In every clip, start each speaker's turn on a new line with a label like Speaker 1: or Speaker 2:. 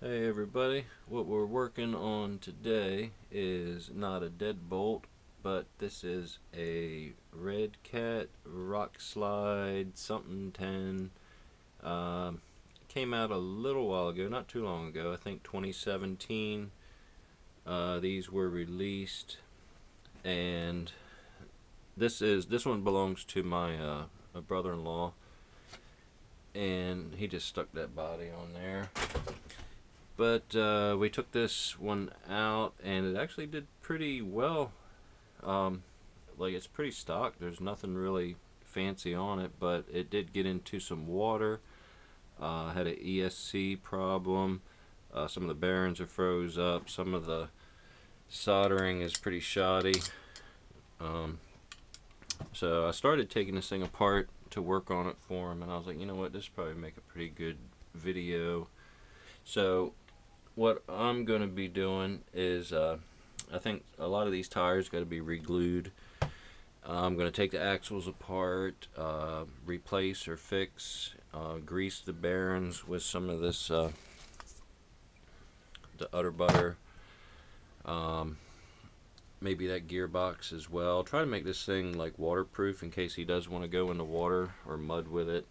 Speaker 1: Hey everybody, what we're working on today is not a deadbolt, but this is a Redcat Rockslide something 10. Came out a little while ago, not too long ago, I think 2017. These were released, and this one belongs to my brother-in-law, and he just stuck that body on there. But we took this one out, and it actually did pretty well. Like, it's pretty stock. There's nothing really fancy on it, but it did get into some water. Had an ESC problem. Some of the bearings are froze up. Some of the soldering is pretty shoddy. So I started taking this thing apart to work on it for him, and I was like, you know what, this would probably make a pretty good video. So what I'm going to be doing is, I think a lot of these tires got to be re-glued. I'm going to take the axles apart, replace or fix, grease the bearings with some of this, the udder butter, maybe that gearbox as well. Try to make this thing like waterproof in case he does want to go into water or mud with it.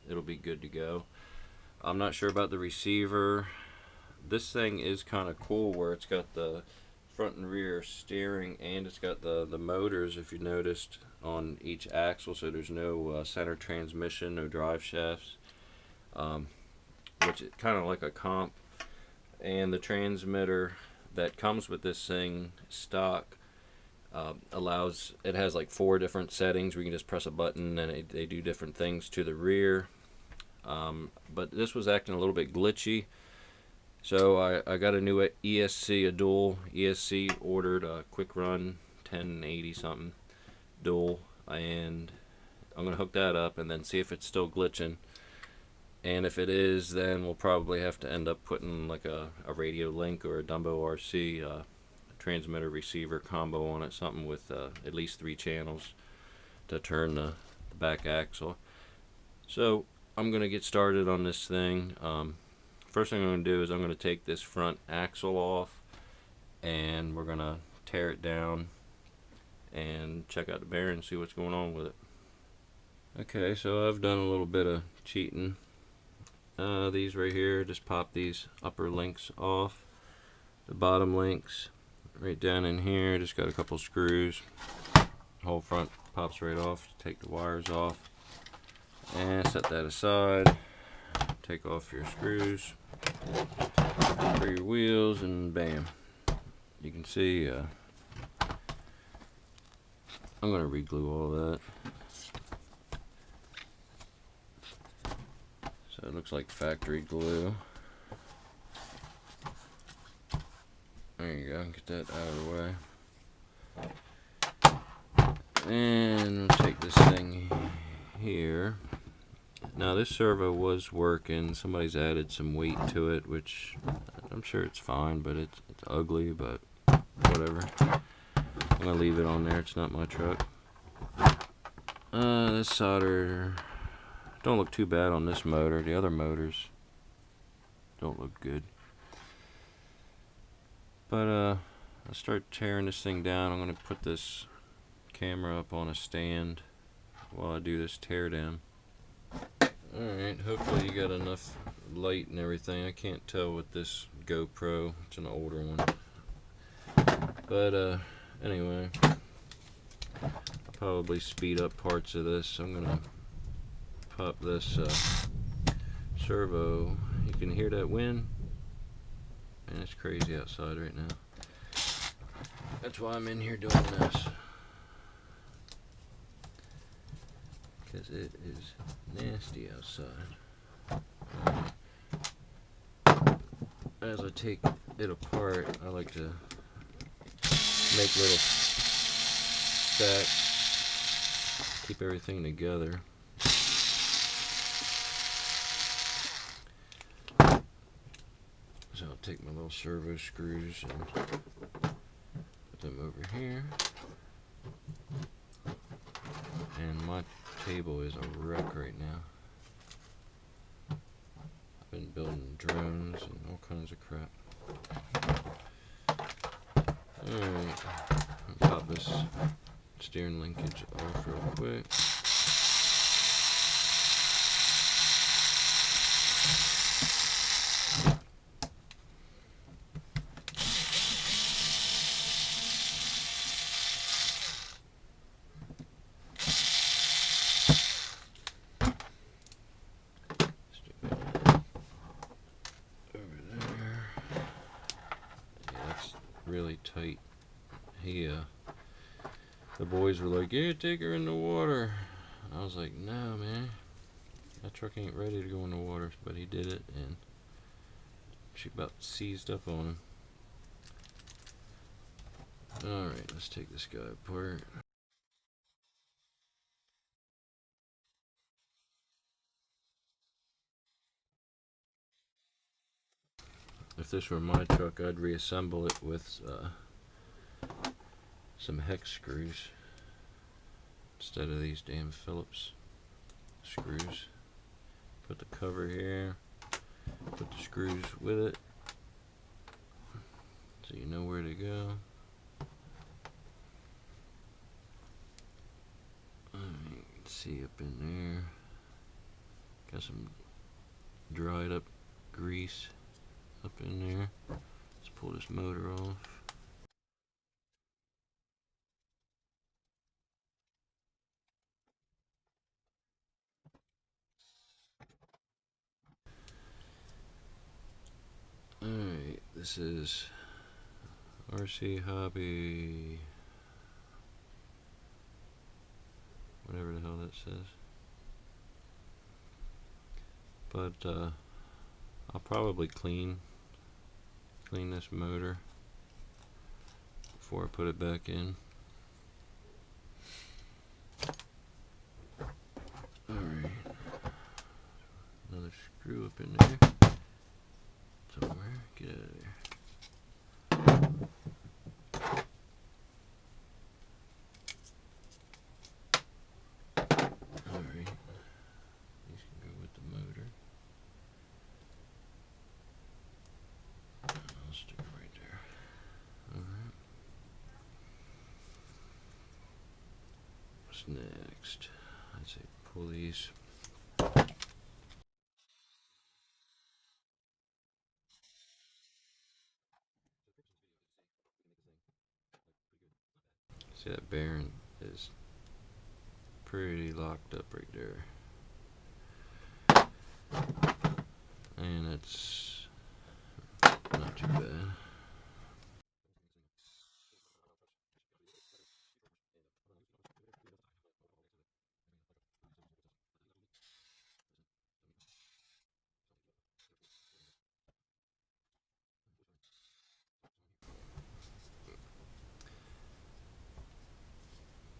Speaker 1: It'll be good to go. I'm not sure about the receiver. This thing is kind of cool where it's got the front and rear steering, and it's got the motors, if you noticed, on each axle, so there's no center transmission, no drive shafts, which is kind of like a comp. And the transmitter that comes with this thing stock it has like 4 different settings where you can just press a button and they do different things to the rear. But this was acting a little bit glitchy, so I got a new ESC, a dual ESC, ordered a quick run 1080 something dual, and I'm gonna hook that up and then see if it's still glitching. And if it is, then we'll probably have to end up putting like a radio link or a Dumbo RC transmitter receiver combo on it, something with at least 3 channels to turn the back axle. So I'm going to get started on this thing. First thing I'm going to do is I'm going to take this front axle off, and we're going to tear it down and check out the bearing, see what's going on with it. Okay, so I've done a little bit of cheating. These right here, just pop these upper links off. The bottom links right down in here, just got a couple screws. The whole front pops right off. Take the wires off and set that aside. Take off your screws for your wheels, and bam, you can see I'm going to re-glue all that. So it looks like factory glue. There you go, get that out of the way. And we'll take this thing here. Now this servo was working. Somebody's added some weight to it, which I'm sure it's fine, but it's ugly, but whatever. I'm gonna leave it on there, it's not my truck. This solder don't look too bad on this motor. The other motors don't look good. But I'll start tearing this thing down. I'm going to put this camera up on a stand while I do this tear down. Alright, hopefully you got enough light and everything. I can't tell with this GoPro. It's an older one. But anyway, I'll probably speed up parts of this. I'm going to pop this servo. You can hear that wind? Man, it's crazy outside right now. That's why I'm in here doing this, because it is nasty outside. As I take it apart, I like to make little stacks, keep everything together. So I'll take my little servo screws and put them over here. And my table is a wreck right now. I've been building drones and all kinds of crap. Alright, pop this steering linkage off real quick. Really tight. The boys were like, yeah, take her in the water. I was like, no, man, that truck ain't ready to go in the water. But he did it, and she about seized up on him. Alright, let's take this guy apart. If this were my truck, I'd reassemble it with some hex screws instead of these damn Phillips screws. Put the cover here, put the screws with it, so you know where to go. Alright, see up in there. Got some dried up grease up in there. Let's pull this motor off. Alright, this is RC Hobby, whatever the hell that says. But I'll probably clean this motor before I put it back in. Alright, another screw up in there somewhere. Get out of there. Alright, these can go with the motor. I'll stick it right there. Alright. What's next? I'd say pull these. See, that bearing is pretty locked up right there. And it's not too bad.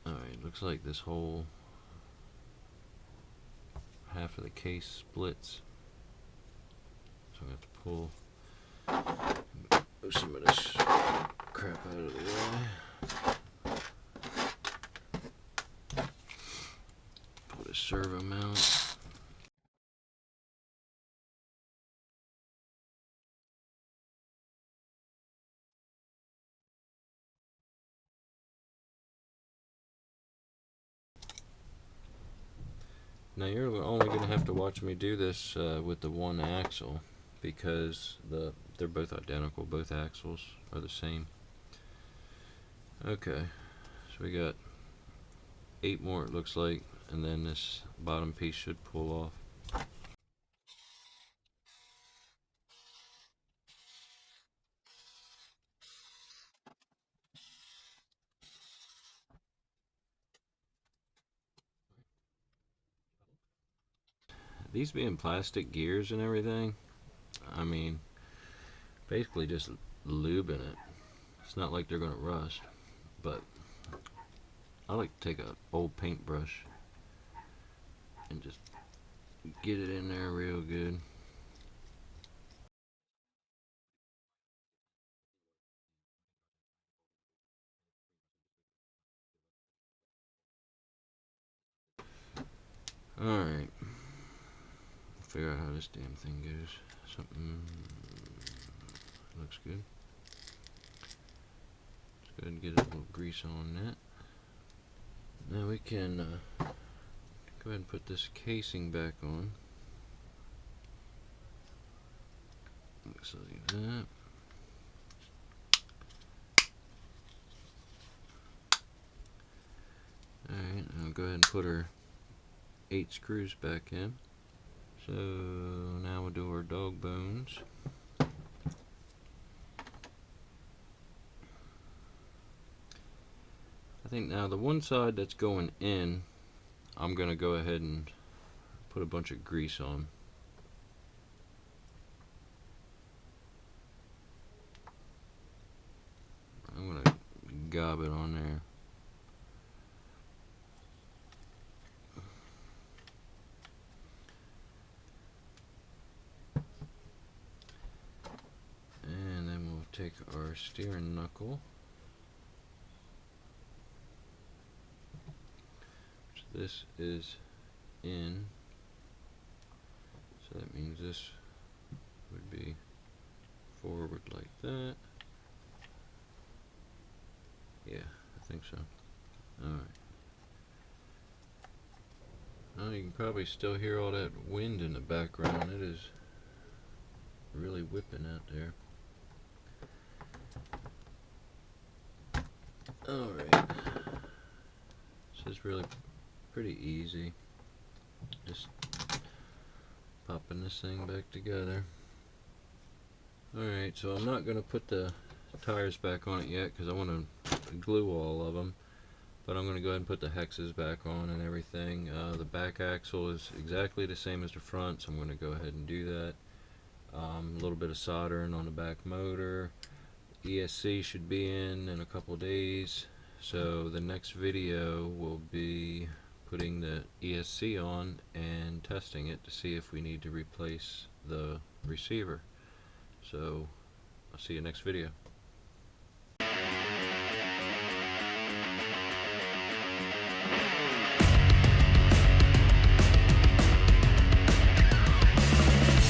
Speaker 1: Alright, looks like this whole half of the case splits. So I have to pull some of this crap out of the way. Pull this servo mount. Now you're only going to have to watch me do this with the one axle, because they're both identical. Both axles are the same. Okay, so we got 8 more it looks like, and then this bottom piece should pull off. These being plastic gears and everything, I mean, basically just lubing it. It's not like they're gonna rust, but I like to take an old paintbrush and just get it in there real good. Alright, figure out how this damn thing goes. Something looks good. Let's go ahead and get a little grease on that. Now we can go ahead and put this casing back on. Looks like that. Alright, I'll go ahead and put our 8 screws back in. So now we'll do our dog bones. I think now the one side that's going in, I'm going to go ahead and put a bunch of grease on. I'm going to gob it on there. And then we'll take our steering knuckle. This is in, so that means this would be forward like that. Yeah, I think so. Alright. Now you can probably still hear all that wind in the background. It is really whipping out there. Alright. This is really pretty easy. Just popping this thing back together. Alright, so I'm not going to put the tires back on it yet because I want to glue all of them. But I'm going to go ahead and put the hexes back on and everything. The back axle is exactly the same as the front, so I'm going to go ahead and do that. A little bit of soldering on the back motor. ESC should be in a couple days. So the next video will be putting the ESC on and testing it to see if we need to replace the receiver. So I'll see you next video.